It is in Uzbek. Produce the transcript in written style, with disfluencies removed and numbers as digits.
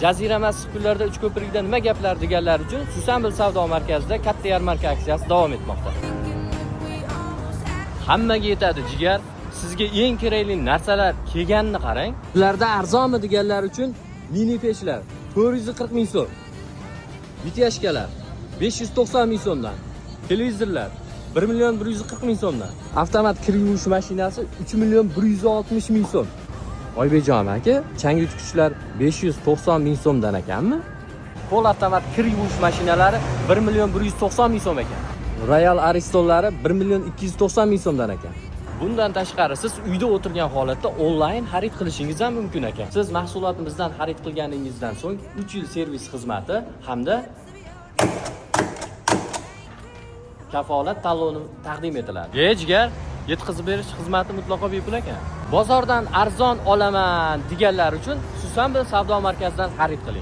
Jazirama issiq kunlarda Uchko'prikda nima gaplar deganlar uchun Susanbil savdo markazida katta yarmarka aksiyasi davom etmoqda. Hammaga yetadi jigar. Sizga eng kerakli narsalar kelganini qarang. Ularda arzonmi deganlar uchun mini pechlar 440 ming so'm. Vityashkalar 590 ming so'mdan. Televizorlar 1 million 140 ming so'mdan. Avtomat kir yuvish mashinasi 3 million 160 ming so'm. Oybekjon aka, chang yutgichlar 590 ming so'mdan ekanmi? Qo'l avtomat kir yuvish mashinalari 1 million 190 ming so'm ekan. Royal Aristonlari 1 million 290 ming so'mdan ekan. Bundan tashqari siz uyda o'tirgan holatda onlayn xarid qilishingiz ham mumkin ekan. Siz mahsulotimizdan xarid qilganingizdan so'ng 3 yil servis xizmati hamda kafolat taloni taqdim etiladi. Jigar, yetkazib berish xizmati mutlaqo bepul ekan. Bozordan arzon olaman deganlar uchun Susanbil savdo markazidan xarid qiling.